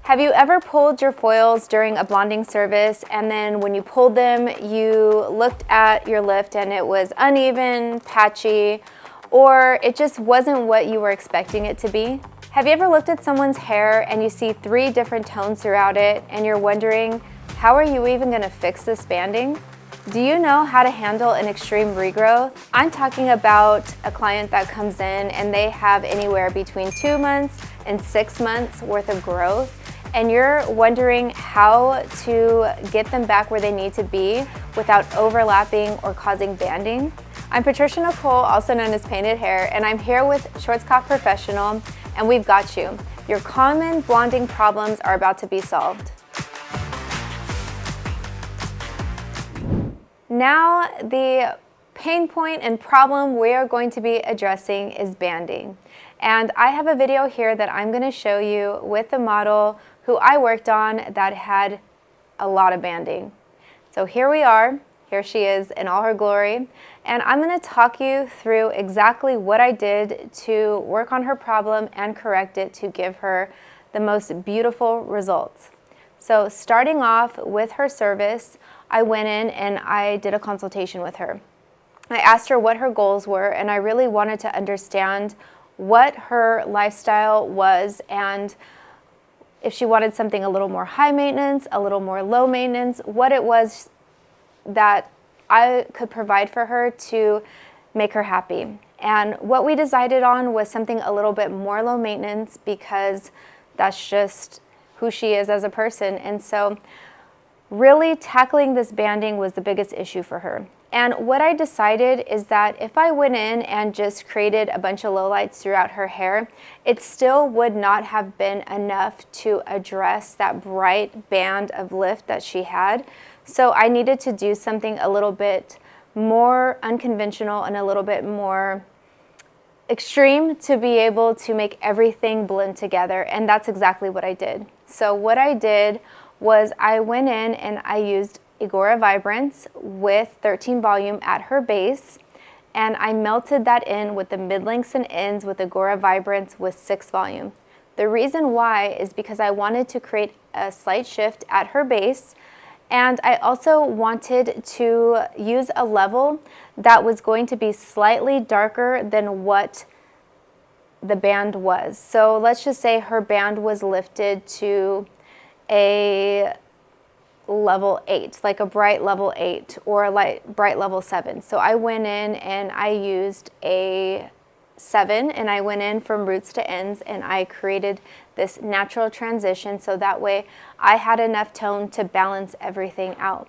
Have you ever pulled your foils during a blonding service and then when you pulled them, you looked at your lift and it was uneven, patchy, or it just wasn't what you were expecting it to be? Have you ever looked at someone's hair and you see 3 different tones throughout it and you're wondering, how are you even gonna fix this banding? Do you know how to handle an extreme regrowth? I'm talking about a client that comes in and they have anywhere between 2 months and 6 months worth of growth, and you're wondering how to get them back where they need to be without overlapping or causing banding. I'm Patricia Nicole, also known as Painted Hair, and I'm here with Schwarzkopf Professional, and we've got you. Your common blonding problems are about to be solved. Now, the pain point and problem we are going to be addressing is banding. And I have a video here that I'm going to show you with the model who I worked on that had a lot of banding. So here we are. Here she is in all her glory. And I'm going to talk you through exactly what I did to work on her problem and correct it to give her the most beautiful results. So starting off with her service, I went in and I did a consultation with her. I asked her what her goals were, and I really wanted to understand what her lifestyle was and if she wanted something a little more high maintenance, a little more low maintenance, what it was that I could provide for her to make her happy. And what we decided on was something a little bit more low maintenance because that's just who she is as a person. And so really tackling this banding was the biggest issue for her. And what I decided is that if I went in and just created a bunch of lowlights throughout her hair, it still would not have been enough to address that bright band of lift that she had. So I needed to do something a little bit more unconventional and a little bit more extreme to be able to make everything blend together. And that's exactly what I did. So what I did was I went in and I used Agora Vibrance with 13 volume at her base, and I melted that in with the mid-lengths and ends with Agora Vibrance with 6 volume. The reason why is because I wanted to create a slight shift at her base, and I also wanted to use a level that was going to be slightly darker than what the band was. So let's just say her band was lifted to a level 8, like a bright level 8 or a light bright level 7. So I went in and I used a 7 and I went in from roots to ends and I created this natural transition so that way I had enough tone to balance everything out.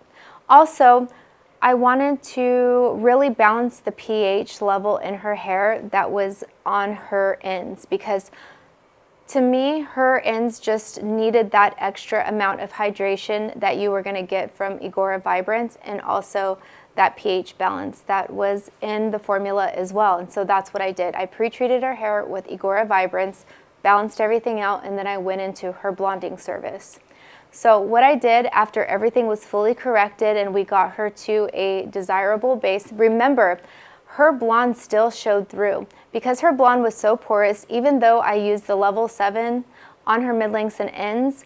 Also, I wanted to really balance the pH level in her hair that was on her ends, because to me, her ends just needed that extra amount of hydration that you were going to get from Agora Vibrance, and also that pH balance that was in the formula as well. And so that's what I did. I pre-treated her hair with Agora Vibrance, balanced everything out, and then I went into her blonding service. So what I did after everything was fully corrected and we got her to a desirable base, remember, her blonde still showed through. Because her blonde was so porous, even though I used the level 7 on her mid-lengths and ends,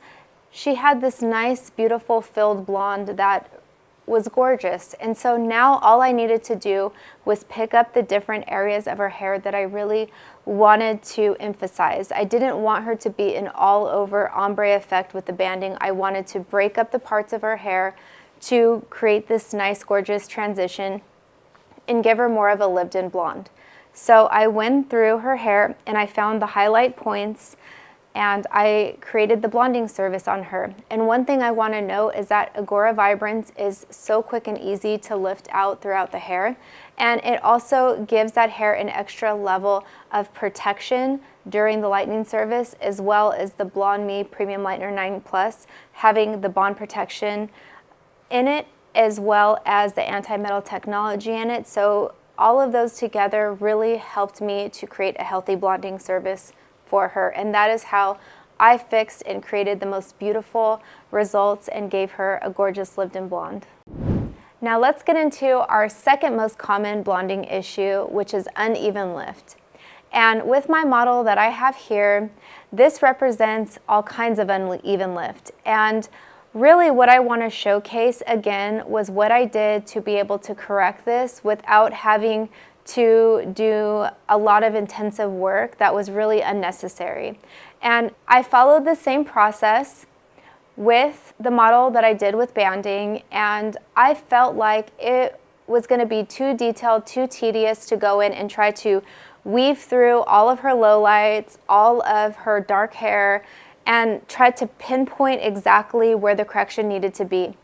she had this nice, beautiful, filled blonde that was gorgeous. And so now all I needed to do was pick up the different areas of her hair that I really wanted to emphasize. I didn't want her to be an all-over ombre effect with the banding. I wanted to break up the parts of her hair to create this nice, gorgeous transition and give her more of a lived-in blonde. So I went through her hair and I found the highlight points and I created the blonding service on her. And one thing I want to note is that Agora Vibrance is so quick and easy to lift out throughout the hair, and it also gives that hair an extra level of protection during the lightening service, as well as the BLONDME Premium Lightener 9 Plus having the bond protection in it, as well as the anti-metal technology in it. So all of those together really helped me to create a healthy blonding service for her. And that is how I fixed and created the most beautiful results and gave her a gorgeous lived-in blonde. Now let's get into our second most common blonding issue, which is uneven lift. And with my model that I have here, this represents all kinds of uneven lift. And really what I want to showcase again was what I did to be able to correct this without having to do a lot of intensive work that was really unnecessary. And I followed the same process with the model that I did with banding, and I felt like it was going to be too detailed, too tedious to go in and try to weave through all of her lowlights, all of her dark hair, and try to pinpoint exactly where the correction needed to be.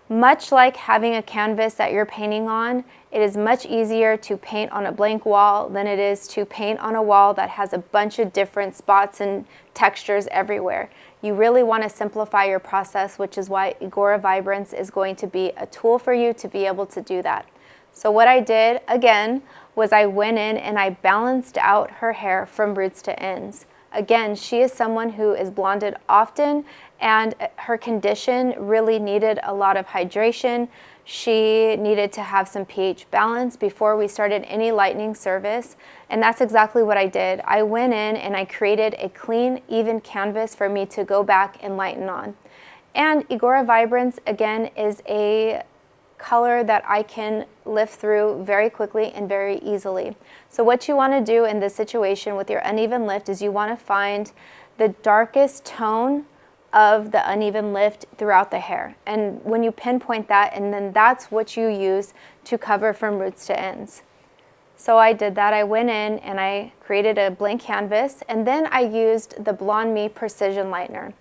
Much like having a canvas that you're painting on, it is much easier to paint on a blank wall than it is to paint on a wall that has a bunch of different spots and textures everywhere. You really want to simplify your process, which is why Igora Vibrance is going to be a tool for you to be able to do that. So what I did, again, was I went in and I balanced out her hair from roots to ends. Again, she is someone who is blonded often, and her condition really needed a lot of hydration. She needed to have some pH balance before we started any lightening service, and that's exactly what I did. I went in and I created a clean, even canvas for me to go back and lighten on. And Igora Vibrance, again, is a color that I can lift through very quickly and very easily. So what you want to do in this situation with your uneven lift is you want to find the darkest tone of the uneven lift throughout the hair. And when you pinpoint that, and then that's what you use to cover from roots to ends. So I did that. I went in and I created a blank canvas, and then I used the BLONDME Precision Lightener.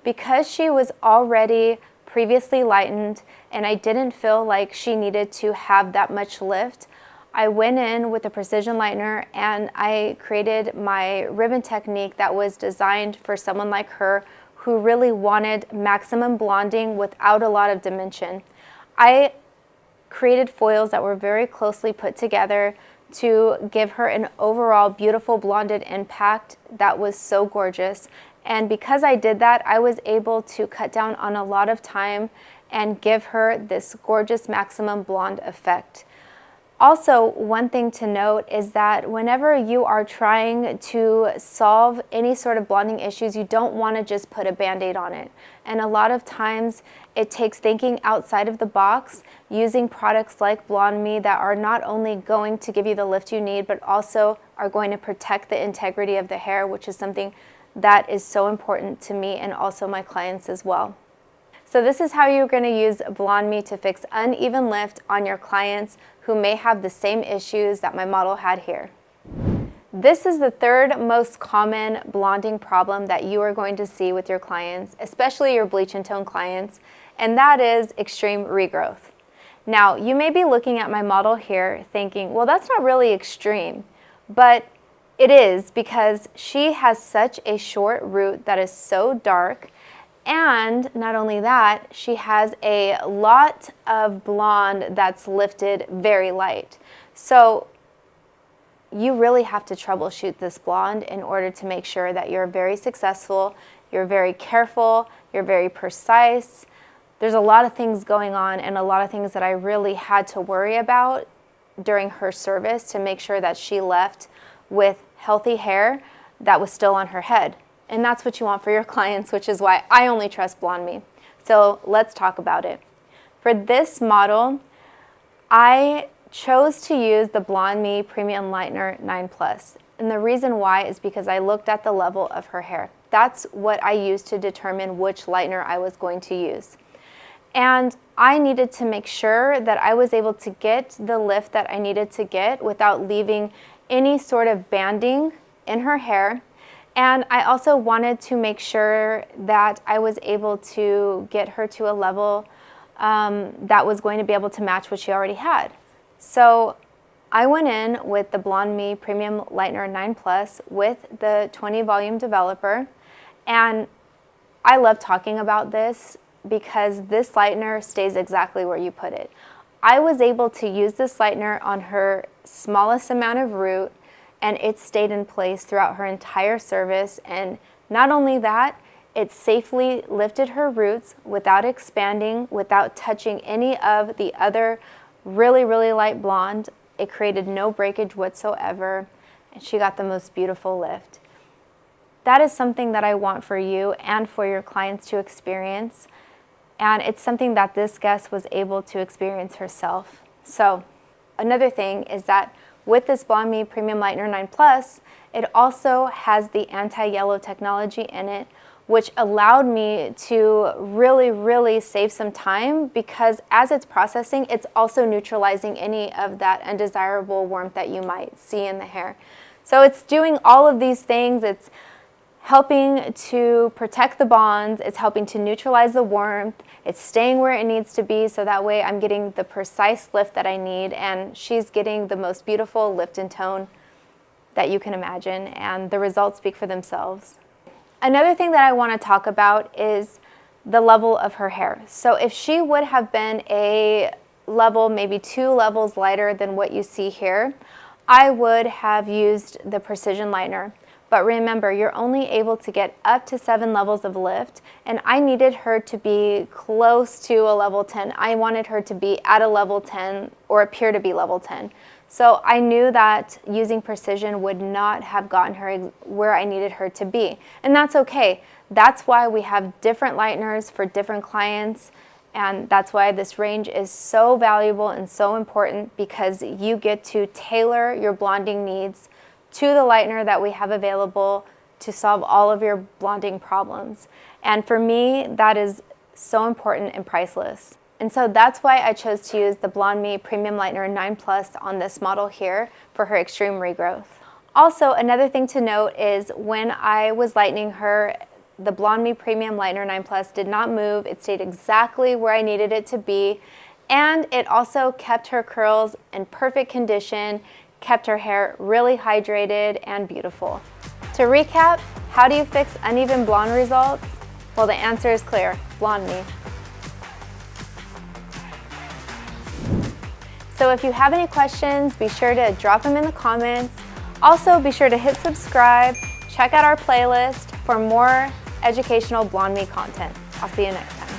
Because she was already previously lightened and I didn't feel like she needed to have that much lift, I went in with a precision lightener and I created my ribbon technique that was designed for someone like her who really wanted maximum blonding without a lot of dimension. I created foils that were very closely put together to give her an overall beautiful blonded impact that was so gorgeous. And because I did that, I was able to cut down on a lot of time and give her this gorgeous maximum blonde effect. Also, one thing to note is that whenever you are trying to solve any sort of blonding issues, you don't want to just put a band-aid on it. And a lot of times it takes thinking outside of the box, using products like BLONDME that are not only going to give you the lift you need, but also are going to protect the integrity of the hair, which is something that is so important to me and also my clients as well. So this is how you're going to use BLONDME to fix uneven lift on your clients who may have the same issues that my model had here. This is the third most common blonding problem that you are going to see with your clients, especially your bleach and tone clients, and that is extreme regrowth. Now, you may be looking at my model here thinking, well, that's not really extreme, but it is, because she has such a short root that is so dark, and not only that, she has a lot of blonde that's lifted very light. So you really have to troubleshoot this blonde in order to make sure that you're very successful, you're very careful, you're very precise. There's a lot of things going on and a lot of things that I really had to worry about during her service to make sure that she left with healthy hair that was still on her head. And that's what you want for your clients, which is why I only trust BLONDME. So let's talk about it. For this model, I chose to use the BLONDME Premium Lightener 9+. And the reason why is because I looked at the level of her hair. That's what I used to determine which lightener I was going to use. And I needed to make sure that I was able to get the lift that I needed to get without leaving any sort of banding in her hair. And I also wanted to make sure that I was able to get her to a level that was going to be able to match what she already had. So I went in with the BLONDME Premium Lightener 9+ with the 20 volume developer, and I love talking about this because this lightener stays exactly where you put it. I was able to use this lightener on her smallest amount of root, and it stayed in place throughout her entire service. And not only that, it safely lifted her roots without expanding, without touching any of the other really, really light blonde. It created no breakage whatsoever. and she got the most beautiful lift. That is something that I want for you and for your clients to experience, and it's something that this guest was able to experience herself. So another thing is that with this BLONDME Premium Lightener 9 Plus, it also has the anti-yellow technology in it, which allowed me to really save some time, because as it's processing, it's also neutralizing any of that undesirable warmth that you might see in the hair. So it's doing all of these things. It's helping to protect the bonds, it's helping to neutralize the warmth, it's staying where it needs to be, so that way I'm getting the precise lift that I need, and she's getting the most beautiful lift and tone that you can imagine, and the results speak for themselves. Another thing that I want to talk about is the level of her hair. So if she would have been a level, maybe 2 levels lighter than what you see here, I would have used the Precision Lightener. But remember, you're only able to get up to 7 levels of lift, and I needed her to be close to a level 10. I wanted her to be at a level 10 or appear to be level 10. So I knew that using Precision would not have gotten her where I needed her to be. And that's okay. That's why we have different lighteners for different clients, and that's why this range is so valuable and so important, because you get to tailor your blonding needs to the lightener that we have available to solve all of your blonding problems. And for me, that is so important and priceless. And so that's why I chose to use the BLONDME Premium Lightener 9 Plus on this model here for her extreme regrowth. Also, another thing to note is when I was lightening her, the BLONDME Premium Lightener 9 Plus did not move. It stayed exactly where I needed it to be, and it also kept her curls in perfect condition, kept her hair really hydrated and beautiful. To recap, how do you fix uneven blonde results? Well, the answer is clear: BLONDME. So if you have any questions, be sure to drop them in the comments. Also, be sure to hit subscribe, check out our playlist for more educational BLONDME content. I'll see you next time.